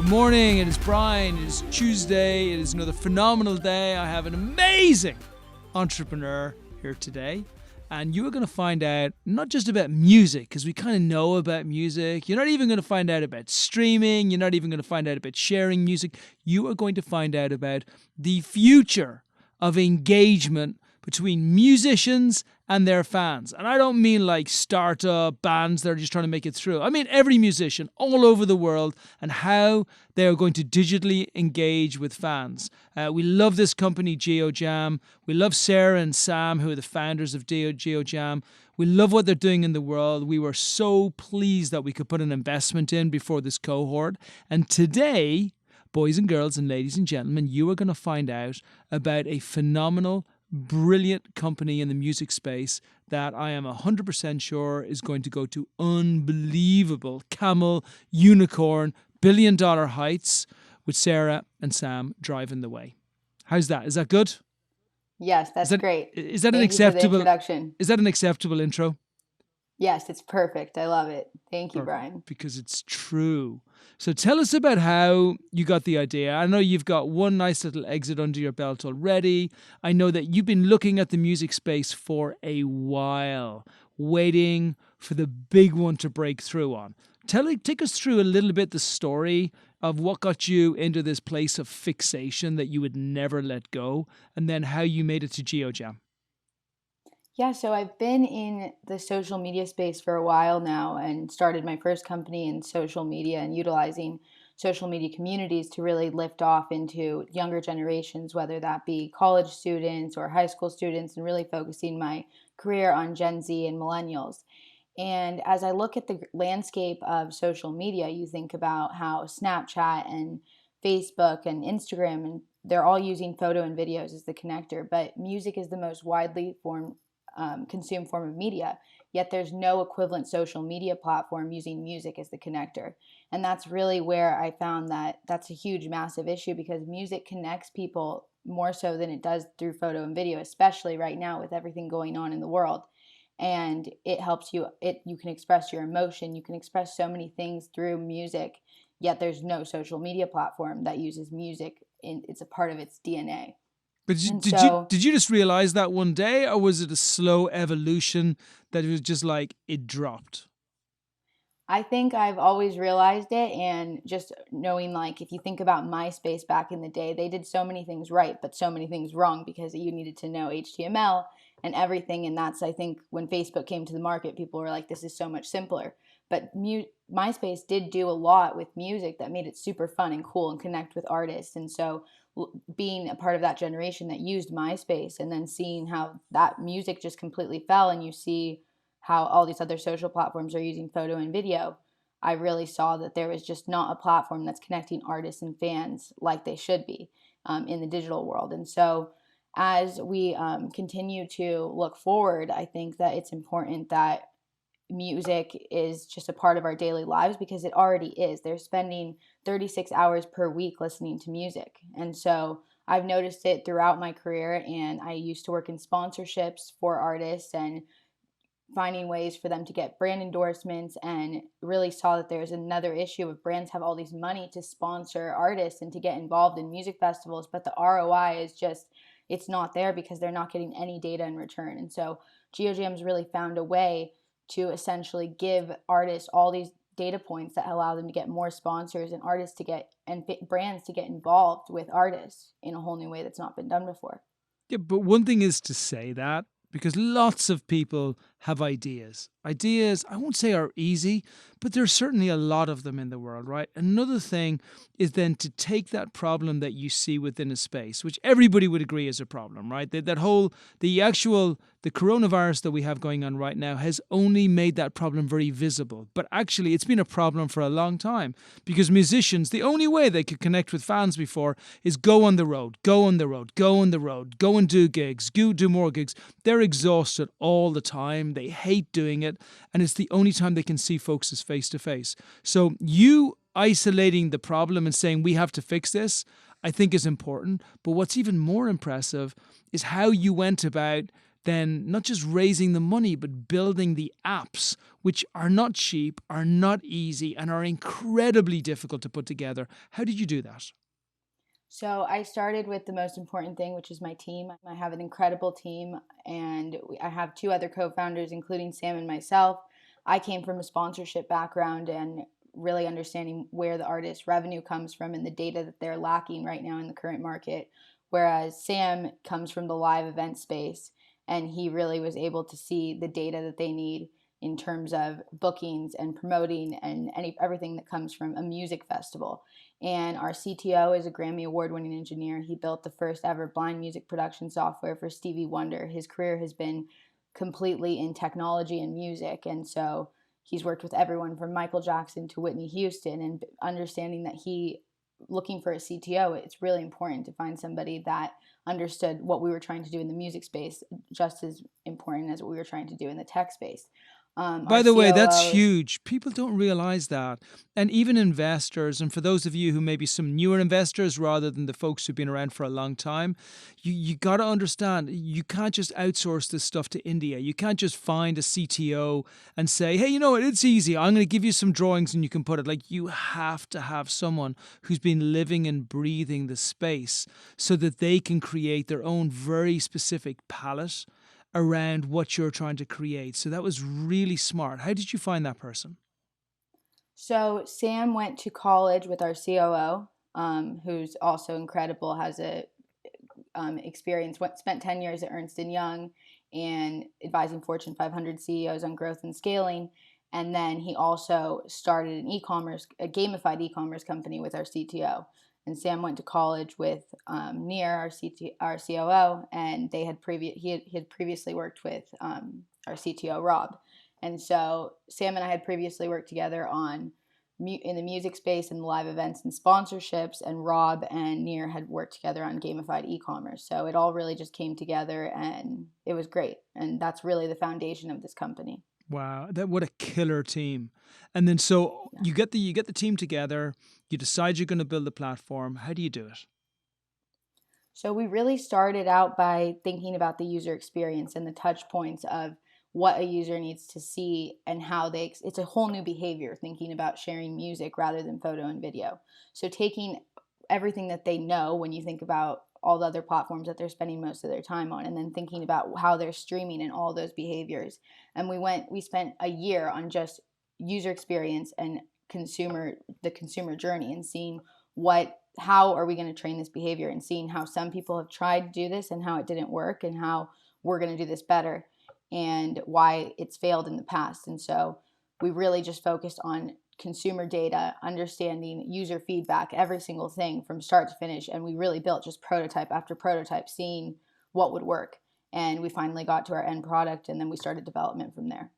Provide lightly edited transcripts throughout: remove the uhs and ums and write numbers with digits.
morning, it is Brian, it is Tuesday, it is another phenomenal day. I have an amazing entrepreneur here today, and you are going to find out not just about music, because we kind of know about music. You're not even going to find out about streaming. You're not even going to find out about sharing music. You are going to find out about the future of engagement between musicians and their fans. And I don't mean like startup bands that are just trying to make it through. I mean every musician all over the world and how they are going to digitally engage with fans. We love this company, Geojam. We love Sarah and Sam, who are the founders of Geojam. We love what they're doing in the world. We were so pleased that we could put an investment in before this cohort. And today, boys and girls and ladies and gentlemen, you are going to find out about a phenomenal, brilliant company in the music space that I am 100% sure is going to go to unbelievable camel, unicorn, billion-dollar heights with Sarah and Sam driving the way. How's that? Is that good? Yes, that's great. Is that Thank an you for the acceptable introduction? Is that an acceptable intro? Yes, it's perfect. I love it. Thank you, Brian. Because it's true. So tell us about how you got the idea. I know you've got one nice little exit under your belt already. I know that you've been looking at the music space for a while, waiting for the big one to break through on. Take us through a little bit the story of what got you into this place of fixation that you would never let go, and then how you made it to Geojam. Yeah, so I've been in the social media space for a while now and started my first company in social media and utilizing social media communities to really lift off into younger generations, whether that be college students or high school students, and really focusing my career on Gen Z and millennials. And as I look at the landscape of social media, you think about how Snapchat and Facebook and Instagram, and they're all using photo and videos as the connector, but music is the most widely consumed form of media, yet there's no equivalent social media platform using music as the connector. And that's really where I found that that's a huge, massive issue, because music connects people more so than it does through photo and video, especially right now with everything going on in the world. And it helps you, you can express your emotion, you can express so many things through music, yet there's no social media platform that uses music, it's a part of its DNA. But did you just realize that one day, or was it a slow evolution that it was just like it dropped? I think I've always realized it, and just knowing, like, if you think about MySpace back in the day, they did so many things right, but so many things wrong, because you needed to know HTML and everything. And that's, I think, when Facebook came to the market, people were like, this is so much simpler. But MySpace did do a lot with music that made it super fun and cool and connect with artists. And so being a part of that generation that used MySpace, and then seeing how that music just completely fell, and you see how all these other social platforms are using photo and video, I really saw that there was just not a platform that's connecting artists and fans like they should be in the digital world. And so as we continue to look forward, I think that it's important that music is just a part of our daily lives, because it already is. They're spending 36 hours per week listening to music. And so I've noticed it throughout my career, and I used to work in sponsorships for artists and finding ways for them to get brand endorsements, and really saw that there's another issue of brands have all these money to sponsor artists and to get involved in music festivals, but the ROI is just, it's not there, because they're not getting any data in return. And so Geojam's really found a way to essentially give artists all these data points that allow them to get more sponsors, and artists to get, and brands to get involved with artists in a whole new way that's not been done before. Yeah, but one thing is to say that, because lots of people have ideas. Ideas, I won't say are easy, but there's certainly a lot of them in the world, right? Another thing is then to take that problem that you see within a space, which everybody would agree is a problem, right? The coronavirus that we have going on right now has only made that problem very visible. But actually, it's been a problem for a long time, because musicians, the only way they could connect with fans before is go on the road, go and do gigs, do more gigs. They're exhausted all the time. They hate doing it. And it's the only time they can see folks is face to face. So you isolating the problem and saying we have to fix this, I think is important. But what's even more impressive is how you went about then not just raising the money, but building the apps, which are not cheap, are not easy, and are incredibly difficult to put together. How did you do that? So I started with the most important thing, which is my team. I have an incredible team, and I have two other co-founders, including Sam and myself. I came from a sponsorship background and really understanding where the artist revenue comes from and the data that they're lacking right now in the current market. Whereas Sam comes from the live event space, and he really was able to see the data that they need in terms of bookings and promoting and everything that comes from a music festival. And our CTO is a Grammy award-winning engineer. He built the first ever blind music production software for Stevie Wonder. His career has been completely in technology and music, and so he's worked with everyone from Michael Jackson to Whitney Houston. And understanding that looking for a CTO, it's really important to find somebody that understood what we were trying to do in the music space just as important as what we were trying to do in the tech space. By the way, that's huge. People don't realize that. And even investors, and for those of you who may be some newer investors rather than the folks who've been around for a long time, you got to understand, you can't just outsource this stuff to India. You can't just find a CTO and say, hey, you know what, it's easy. I'm going to give you some drawings and you can put it. Like, you have to have someone who's been living and breathing the space so that they can create their own very specific palette around what you're trying to create. So that was really smart. How did you find that person? So Sam went to college with our COO, who's also incredible, has a experience, spent 10 years at Ernst & Young and advising Fortune 500 CEOs on growth and scaling. And then he also started a gamified e-commerce company with our CTO. And Sam went to college with Nir, our COO, and he had previously worked with our CTO, Rob. And so Sam and I had previously worked together in the music space and live events and sponsorships, and Rob and Nir had worked together on gamified e-commerce. So it all really just came together, and it was great. And that's really the foundation of this company. Wow, what a killer team. And then so you get the team together, you decide you're going to build a platform. How do you do it? So we really started out by thinking about the user experience and the touch points of what a user needs to see and how it's a whole new behavior, thinking about sharing music rather than photo and video. So taking everything that they know when you think about all the other platforms that they're spending most of their time on, and then thinking about how they're streaming and all those behaviors. And we spent a year on just user experience and the consumer journey, and seeing how are we going to train this behavior, and seeing how some people have tried to do this and how it didn't work, and how we're going to do this better and why it's failed in the past. And so we really just focused on consumer data, understanding user feedback, every single thing from start to finish. And we really built just prototype after prototype, seeing what would work. And we finally got to our end product, and then we started development from there.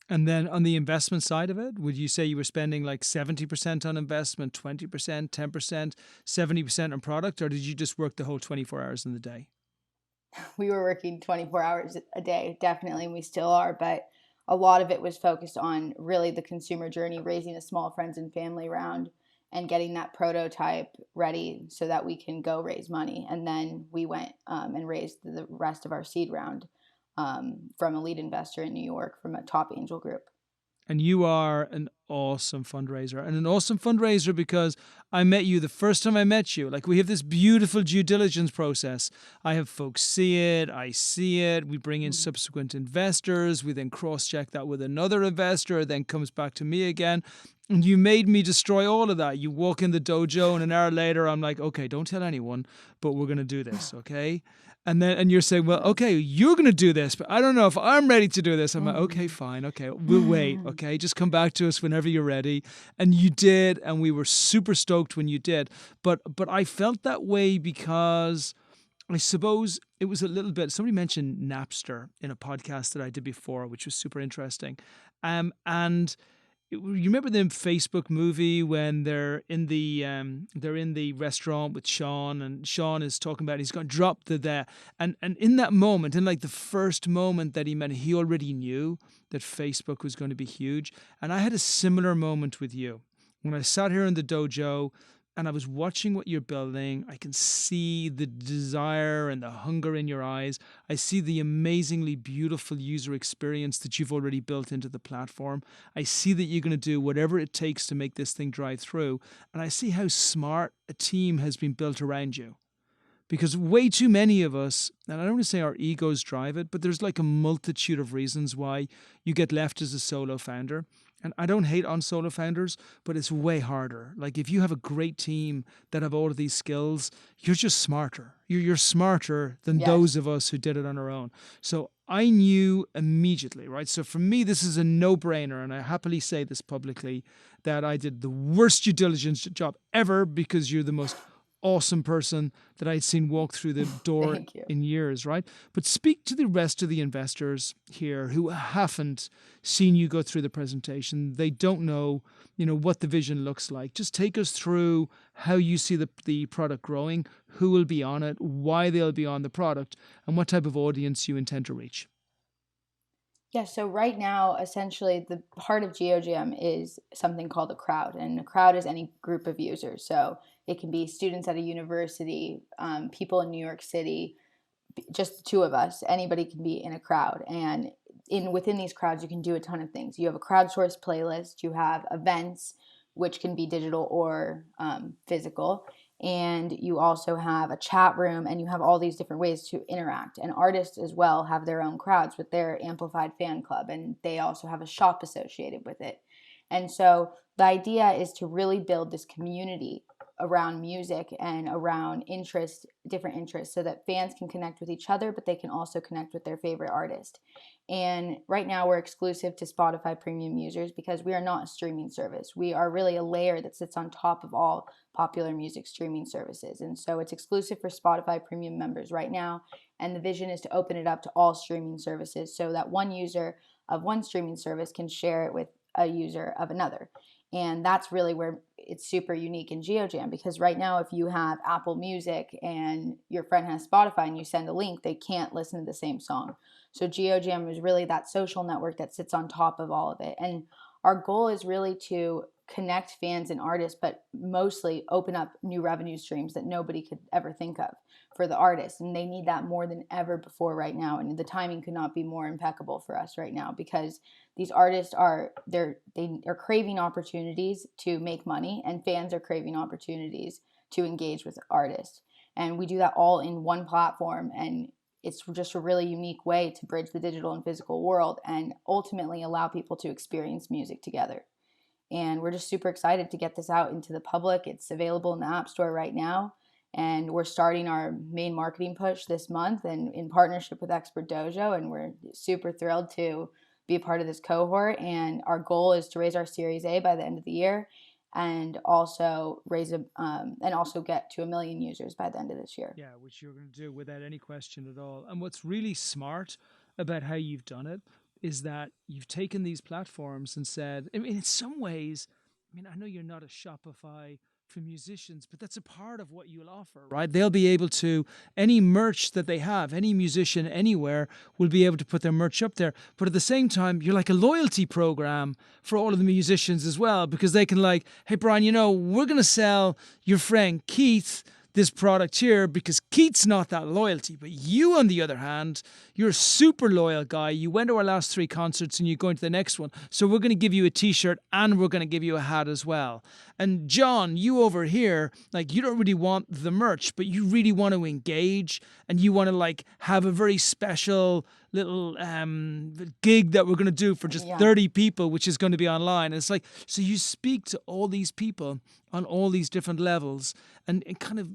And then on the investment side of it, would you say you were spending like 70% on investment, 20%, 10%, 70% on product, or did you just work the whole 24 hours in the day? We were working 24 hours a day, definitely, and we still are. But a lot of it was focused on really the consumer journey, raising a small friends and family round and getting that prototype ready so that we can go raise money. And then we went and raised the rest of our seed round from a lead investor in New York, from a top angel group. And you are an awesome fundraiser, and an awesome fundraiser because I met you the first time I met you. Like, we have this beautiful due diligence process. I have folks see it, I see it, we bring in subsequent investors, we then cross-check that with another investor, then comes back to me again. And you made me destroy all of that. You walk in the dojo, and an hour later, I'm like, okay, don't tell anyone, but we're going to do this, okay? And you're saying, well, okay, you're going to do this, but I don't know if I'm ready to do this. I'm like, okay, fine. Okay, we'll wait. Okay, just come back to us whenever you're ready. And you did, and we were super stoked when you did. But I felt that way because I suppose it was a little bit, somebody mentioned Napster in a podcast that I did before, which was super interesting. And you remember the Facebook movie when they're in the restaurant with Sean, and Sean is talking about he's going to drop there, and in that moment, in like the first moment that he met, he already knew that Facebook was going to be huge. And I had a similar moment with you when I sat here in the dojo. and I was watching what you're building. I can see the desire and the hunger in your eyes. I see the amazingly beautiful user experience that you've already built into the platform. I see that you're going to do whatever it takes to make this thing drive through. And I see how smart a team has been built around you. Because way too many of us, and I don't want to say our egos drive it, but there's like a multitude of reasons why you get left as a solo founder. And I don't hate on solo founders, but it's way harder. Like if you have a great team that have all of these skills, you're just smarter. You're smarter than those of us who did it on our own. So I knew immediately, right? So for me, this is a no-brainer, and I happily say this publicly, that I did the worst due diligence job ever because you're the most awesome person that I'd seen walk through the door in years, right? But speak to the rest of the investors here who haven't seen you go through the presentation. They don't know, what the vision looks like. Just take us through how you see the product growing, who will be on it, why they'll be on the product, and what type of audience you intend to reach. Yeah, so right now, essentially, the heart of Geojam is something called a crowd, and a crowd is any group of users. So it can be students at a university, people in New York City, just the two of us. Anybody can be in a crowd, and within these crowds, you can do a ton of things. You have a crowdsourced playlist. You have events, which can be digital or physical. And you also have a chat room, and you have all these different ways to interact. And artists as well have their own crowds with their amplified fan club, and they also have a shop associated with it. And so the idea is to really build this community around music and around different interests, so that fans can connect with each other, but they can also connect with their favorite artist. And right now we're exclusive to Spotify premium users because we are not a streaming service. We are really a layer that sits on top of all popular music streaming services. And so it's exclusive for Spotify premium members right now. And the vision is to open it up to all streaming services so that one user of one streaming service can share it with a user of another. And that's really where it's super unique in Geojam, because right now, if you have Apple Music and your friend has Spotify and you send a link, they can't listen to the same song. So Geojam is really that social network that sits on top of all of it. And our goal is really to connect fans and artists, but mostly open up new revenue streams that nobody could ever think of for the artists. And they need that more than ever before right now. And the timing could not be more impeccable for us right now, because these artists are craving opportunities to make money, and fans are craving opportunities to engage with artists. And we do that all in one platform. And it's just a really unique way to bridge the digital and physical world and ultimately allow people to experience music together. And we're just super excited to get this out into the public. It's available in the App Store right now. And we're starting our main marketing push this month, and in partnership with Expert DOJO. And we're super thrilled to be a part of this cohort. And our goal is to raise our Series A by the end of the year, and also get to 1 million users by the end of this year. Yeah, which you're going to do without any question at all. And what's really smart about how you've done it is that you've taken these platforms and said, in some ways, I know you're not a Shopify for musicians, but that's a part of what you'll offer, right? They'll be able to, any merch that they have, any musician anywhere will be able to put their merch up there. But at the same time, you're like a loyalty program for all of the musicians as well, because they can hey, Brian, we're going to sell your friend Keith this product here because Keith's not that loyalty. But you, on the other hand, you're a super loyal guy. You went to our last 3 concerts and you're going to the next one. So we're going to give you a t-shirt and we're going to give you a hat as well. And John, you over here, you don't really want the merch, but you really want to engage, and you want to have a very special little gig that we're going to do for just 30 people, which is going to be online. And it's so you speak to all these people on all these different levels and kind of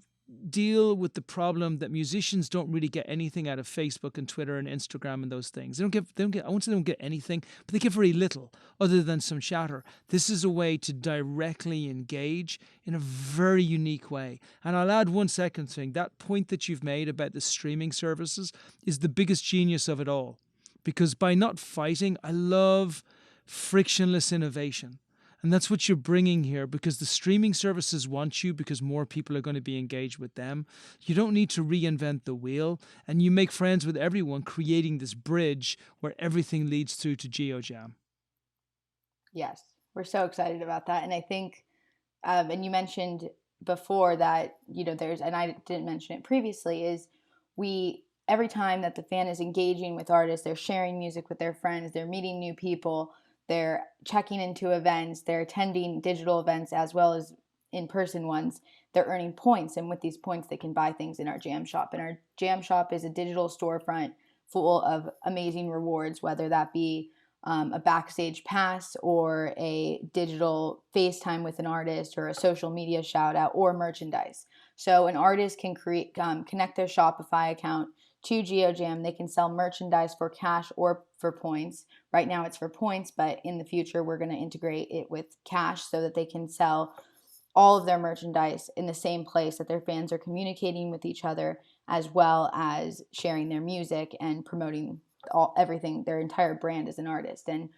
deal with the problem that musicians don't really get anything out of Facebook and Twitter and Instagram and those things. I won't say they don't get anything, but they get very little other than some chatter. This is a way to directly engage in a very unique way. And I'll add one second thing. That point that you've made about the streaming services is the biggest genius of it all. Because by not fighting, I love frictionless innovation. And that's what you're bringing here, because the streaming services want you, because more people are going to be engaged with them. You don't need to reinvent the wheel, and you make friends with everyone, creating this bridge where everything leads through to Geojam. Yes, we're so excited about that. And I think, and you mentioned before that, there's, and I didn't mention it previously, is every time that the fan is engaging with artists, they're sharing music with their friends, they're meeting new people, they're checking into events, they're attending digital events as well as in-person ones, they're earning points. And with these points, they can buy things in our Jam Shop. And our Jam Shop is a digital storefront full of amazing rewards, whether that be a backstage pass or a digital FaceTime with an artist or a social media shout out or merchandise. So an artist can connect their Shopify account to Geojam. They can sell merchandise for cash or for points. Right now it's for points, but in the future we're going to integrate it with cash so that they can sell all of their merchandise in the same place that their fans are communicating with each other, as well as sharing their music and promoting everything, their entire brand as an artist. And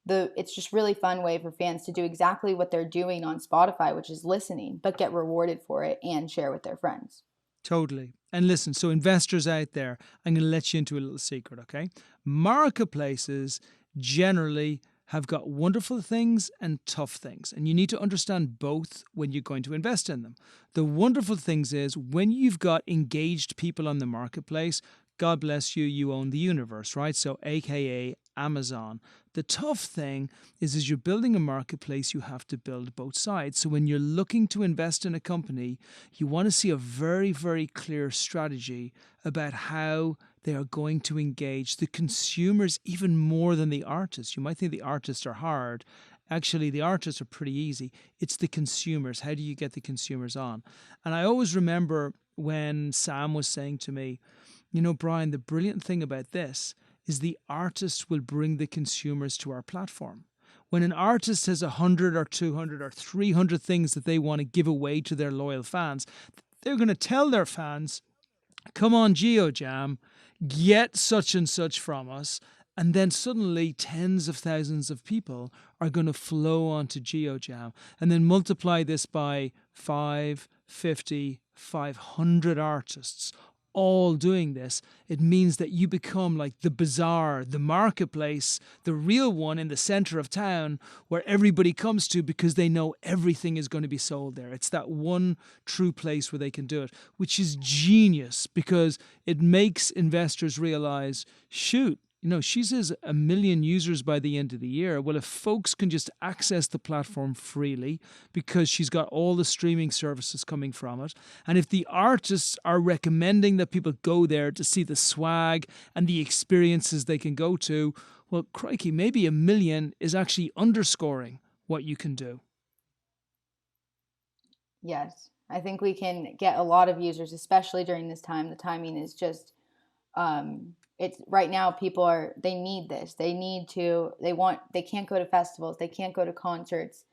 it's just really fun way for fans to do exactly what they're doing on Spotify, which is listening, but get rewarded for it and share with their friends. Totally. And listen, so investors out there, I'm going to let you into a little secret, okay? Marketplaces generally have got wonderful things and tough things, and you need to understand both when you're going to invest in them. The wonderful things is when you've got engaged people on the marketplace, God bless you, you own the universe, right? So AKA Amazon. The tough thing is as you're building a marketplace, you have to build both sides. So when you're looking to invest in a company, you want to see a very, very clear strategy about how they are going to engage the consumers even more than the artists. You might think the artists are hard. Actually, the artists are pretty easy. It's the consumers. How do you get the consumers on? And I always remember when Sam was saying to me, Brian, the brilliant thing about this is the artist will bring the consumers to our platform. When an artist has 100 or 200 or 300 things that they want to give away to their loyal fans, they're going to tell their fans, come on Geojam, get such and such from us. And then suddenly tens of thousands of people are going to flow onto Geojam, and then multiply this by 5, 50, 500 artists all doing this. It means that you become like the bazaar, the marketplace, the real one in the center of town where everybody comes to because they know everything is going to be sold there. It's that one true place where they can do it, which is genius because it makes investors realize, shoot, she says 1 million users by the end of the year. Well, if folks can just access the platform freely because she's got all the streaming services coming from it, and if the artists are recommending that people go there to see the swag and the experiences they can go to, well, crikey, maybe 1 million is actually underscoring what you can do. Yes, I think we can get a lot of users, especially during this time. The timing is just it's right now they need this. They can't go to festivals, they can't go to concerts.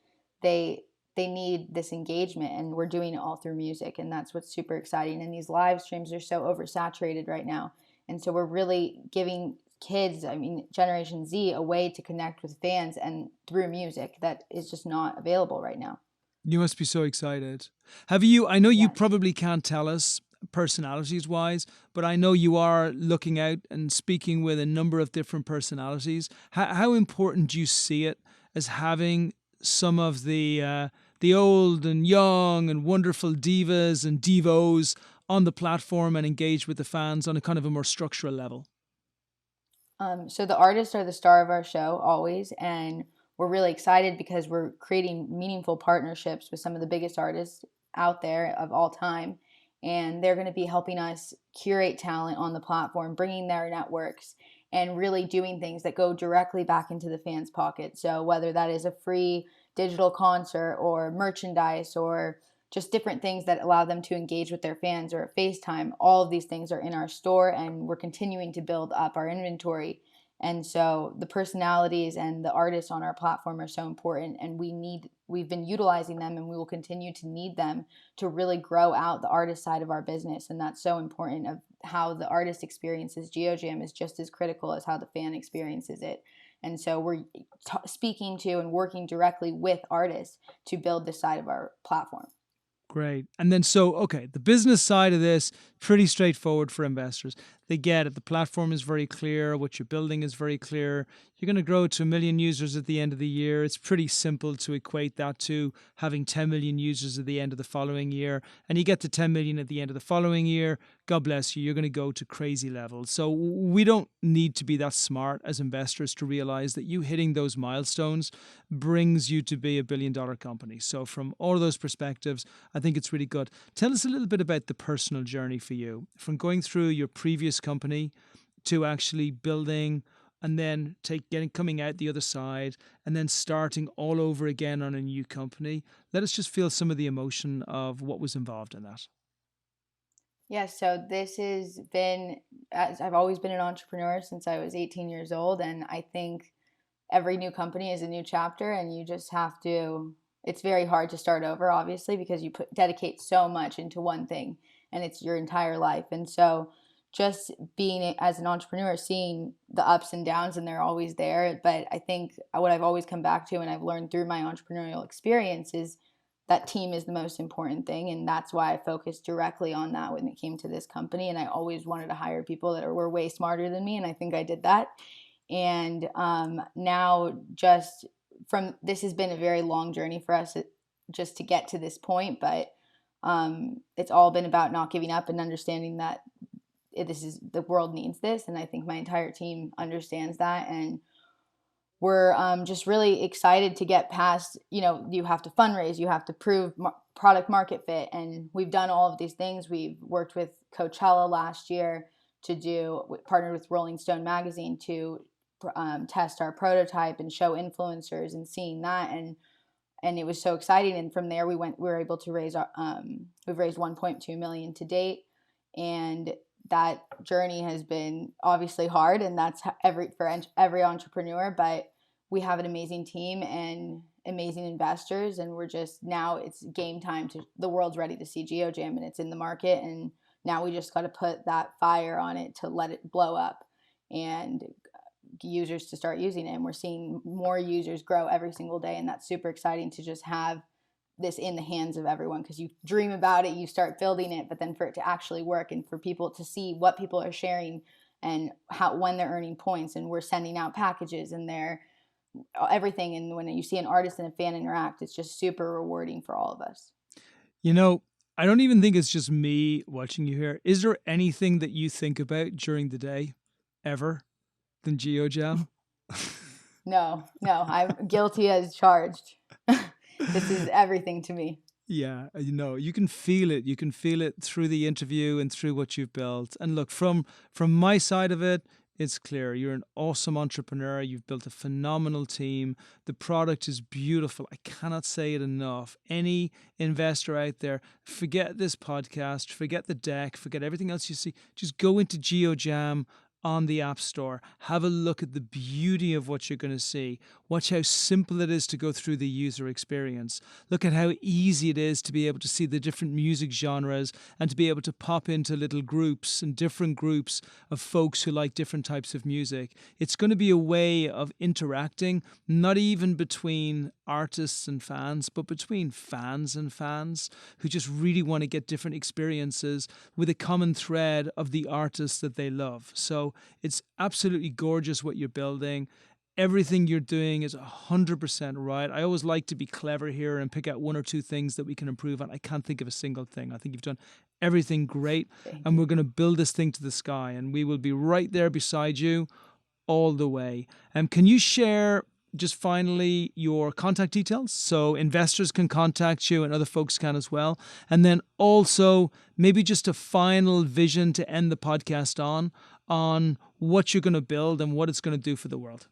They need this engagement, and we're doing it all through music, and that's what's super exciting. And these live streams are so oversaturated right now. And so we're really giving kids, Generation Z, a way to connect with fans and through music that is just not available right now. You must be so excited. I know you Yes. probably can't tell us personalities wise, but I know you are looking out and speaking with a number of different personalities. How important do you see it as having some of the old and young and wonderful divas and divos on the platform and engage with the fans on a kind of a more structural level? So the artists are the star of our show always, and we're really excited because we're creating meaningful partnerships with some of the biggest artists out there of all time. And they're going to be helping us curate talent on the platform, bringing their networks, and really doing things that go directly back into the fans' pocket. So whether that is a free digital concert or merchandise or just different things that allow them to engage with their fans or FaceTime, all of these things are in our store, and we're continuing to build up our inventory. And so the personalities and the artists on our platform are so important, and we've been utilizing them, and we will continue to need them to really grow out the artist side of our business. And that's so important. Of how the artist experiences Geojam is just as critical as how the fan experiences it. And so we're speaking to and working directly with artists to build this side of our platform. Great. And then, the business side of this, pretty straightforward for investors. They get it. The platform is very clear. What you're building is very clear. You're going to grow to 1 million users at the end of the year. It's pretty simple to equate that to having 10 million users at the end of the following year. And you get to 10 million at the end of the following year. God bless you. You're going to go to crazy levels. So we don't need to be that smart as investors to realize that you hitting those milestones brings you to be $1 billion company. So from all of those perspectives, I think it's really good. Tell us a little bit about the personal journey for you, from going through your previous company to actually building and then coming out the other side and then starting all over again on a new company. Let us just feel some of the emotion of what was involved in that. Yeah, so this has been, as I've always been an entrepreneur since I was 18 years old. And I think every new company is a new chapter, and you just have to, it's very hard to start over, obviously, because you dedicate so much into one thing and it's your entire life. And so just being as an entrepreneur, seeing the ups and downs, and they're always there. But I think what I've always come back to and I've learned through my entrepreneurial experience is that team is the most important thing. And that's why I focused directly on that when it came to this company. And I always wanted to hire people that were way smarter than me. And I think I did that. And now just from, this has been a very long journey for us just to get to this point. But it's all been about not giving up and understanding that the world needs this. And I think my entire team understands that. And we're just really excited to get past, you have to fundraise, you have to prove product market fit. And we've done all of these things. We've worked with Coachella last year partnered with Rolling Stone magazine to test our prototype and show influencers and seeing that. And it was so exciting. And from there we were able to raise we've raised 1.2 million to date. And that journey has been obviously hard, and that's for every entrepreneur, but we have an amazing team and amazing investors, and we're just, now it's game time the world's ready to see Geojam, and it's in the market, and now we just got to put that fire on it to let it blow up and users to start using it. And we're seeing more users grow every single day, and that's super exciting to just have this in the hands of everyone, because you dream about it, you start building it, but then for it to actually work and for people to see what people are sharing and when they're earning points, and we're sending out packages and they're everything. And when you see an artist and a fan interact, it's just super rewarding for all of us. I don't even think it's just me watching you here. Is there anything that you think about during the day ever than Geojam? No, I'm guilty as charged. This is everything to me. Yeah, you can feel it. You can feel it through the interview and through what you've built. And look, from my side of it, it's clear. You're an awesome entrepreneur. You've built a phenomenal team. The product is beautiful. I cannot say it enough. Any investor out there, forget this podcast, forget the deck, forget everything else you see. Just go into Geojam on the App Store. Have a look at the beauty of what you're going to see. Watch how simple it is to go through the user experience. Look at how easy it is to be able to see the different music genres and to be able to pop into little groups and different groups of folks who like different types of music. It's going to be a way of interacting, not even between artists and fans, but between fans and fans who just really want to get different experiences with a common thread of the artists that they love. So it's absolutely gorgeous what you're building. Everything you're doing is 100% right. I always like to be clever here and pick out one or two things that we can improve on. I can't think of a single thing. I think you've done everything great. And we're going to build this thing to the sky, and we will be right there beside you all the way. Can you share just finally your contact details so investors can contact you and other folks can as well? And then also maybe just a final vision to end the podcast on what you're going to build and what it's going to do for the world.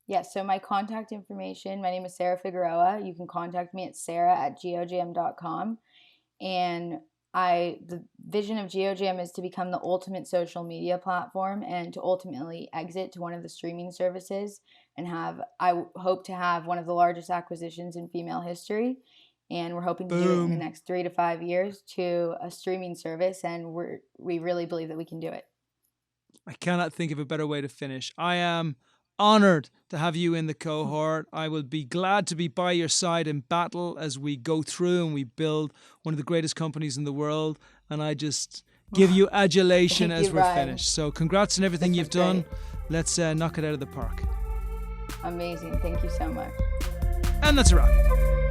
Yes, so my contact information, my name is Sarah Figueroa. You can contact me at sarah@geojam.com. And the vision of Geojam is to become the ultimate social media platform and to ultimately exit to one of the streaming services and I hope to have one of the largest acquisitions in female history. And we're hoping to do it in the next 3 to 5 years to a streaming service. And we really believe that we can do it. I cannot think of a better way to finish. I am honored to have you in the cohort. I will be glad to be by your side in battle as we go through and we build one of the greatest companies in the world. And I just give you adulation as we're finished. So congrats on everything you've done. Let's knock it out of the park. Amazing. Thank you so much. And that's a wrap.